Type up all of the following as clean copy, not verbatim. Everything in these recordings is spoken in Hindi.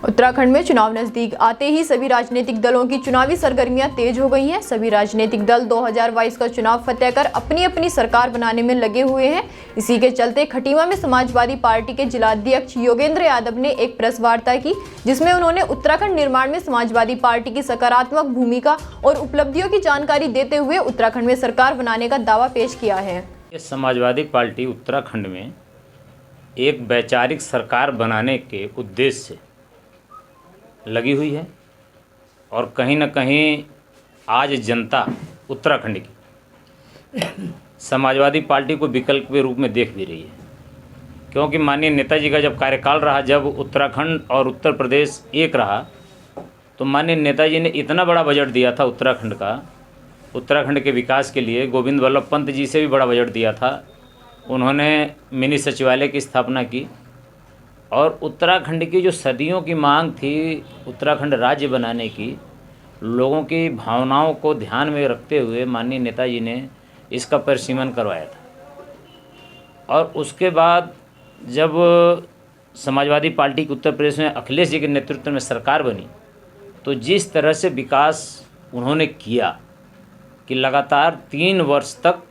उत्तराखंड में चुनाव नजदीक आते ही सभी राजनीतिक दलों की चुनावी सरगर्मियां तेज हो गई हैं। सभी राजनीतिक दल 2022 का चुनाव फतेह कर अपनी अपनी सरकार बनाने में लगे हुए हैं। इसी के चलते खटीमा में समाजवादी पार्टी के जिलाध्यक्ष योगेंद्र यादव ने एक प्रेस वार्ता की, जिसमें उन्होंने उत्तराखंड निर्माण में समाजवादी पार्टी की सकारात्मक भूमिका और उपलब्धियों की जानकारी देते हुए उत्तराखंड में सरकार बनाने का दावा पेश किया है। समाजवादी पार्टी उत्तराखंड में एक वैचारिक सरकार बनाने के उद्देश्य से लगी हुई है और कहीं न कहीं आज जनता उत्तराखंड की समाजवादी पार्टी को विकल्प के रूप में देख भी रही है, क्योंकि माननीय नेताजी का जब कार्यकाल रहा, जब उत्तराखंड और उत्तर प्रदेश एक रहा, तो माननीय नेताजी ने इतना बड़ा बजट दिया था उत्तराखंड का, उत्तराखंड के विकास के लिए गोविंद वल्लभ पंत जी से भी बड़ा बजट दिया था। उन्होंने मिनी सचिवालय की स्थापना की और उत्तराखंड की जो सदियों की मांग थी उत्तराखंड राज्य बनाने की, लोगों की भावनाओं को ध्यान में रखते हुए माननीय नेताजी ने इसका परिसीमन करवाया था। और उसके बाद जब समाजवादी पार्टी की उत्तर प्रदेश में अखिलेश जी के नेतृत्व में सरकार बनी, तो जिस तरह से विकास उन्होंने किया कि लगातार 3 वर्ष तक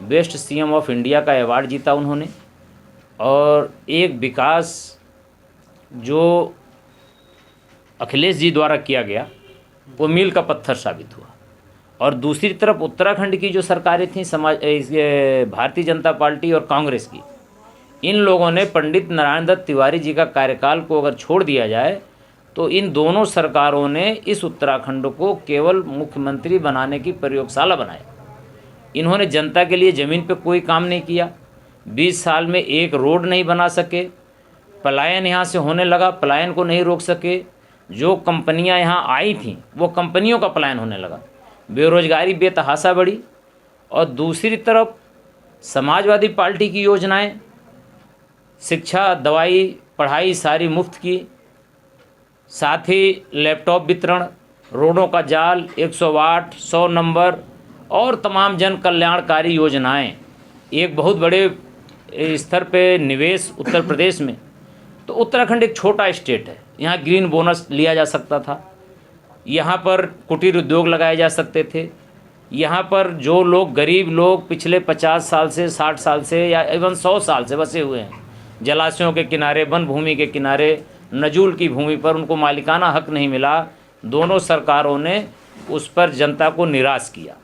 बेस्ट सीएम ऑफ इंडिया का अवार्ड जीता उन्होंने, और एक विकास जो अखिलेश जी द्वारा किया गया वो मील का पत्थर साबित हुआ। और दूसरी तरफ उत्तराखंड की जो सरकारें थीं, भारतीय जनता पार्टी और कांग्रेस की, इन लोगों ने पंडित नारायण दत्त तिवारी जी का कार्यकाल को अगर छोड़ दिया जाए तो इन दोनों सरकारों ने इस उत्तराखंड को केवल मुख्यमंत्री बनाने की प्रयोगशाला बनाया। इन्होंने जनता के लिए ज़मीन पे कोई काम नहीं किया, 20 साल में एक रोड नहीं बना सके, पलायन यहाँ से होने लगा, पलायन को नहीं रोक सके, जो कंपनियाँ यहाँ आई थीं वो कंपनियों का पलायन होने लगा, बेरोजगारी बेतहाशा बढ़ी। और दूसरी तरफ समाजवादी पार्टी की योजनाएं, शिक्षा, दवाई, पढ़ाई सारी मुफ्त की, साथ ही लैपटॉप वितरण, रोडों का जाल, 108, 100 नंबर और तमाम जन कल्याणकारी योजनाएं, एक बहुत बड़े स्तर पे निवेश उत्तर प्रदेश में। तो उत्तराखंड एक छोटा स्टेट है, यहाँ ग्रीन बोनस लिया जा सकता था, यहाँ पर कुटीर उद्योग लगाए जा सकते थे, यहाँ पर जो लोग गरीब लोग पिछले 50 साल से 60 साल से या इवन 100 साल से बसे हुए हैं, जलाशयों के किनारे, वन भूमि के किनारे, नजूल की भूमि पर, उनको मालिकाना हक नहीं मिला। दोनों सरकारों ने उस पर जनता को निराश किया।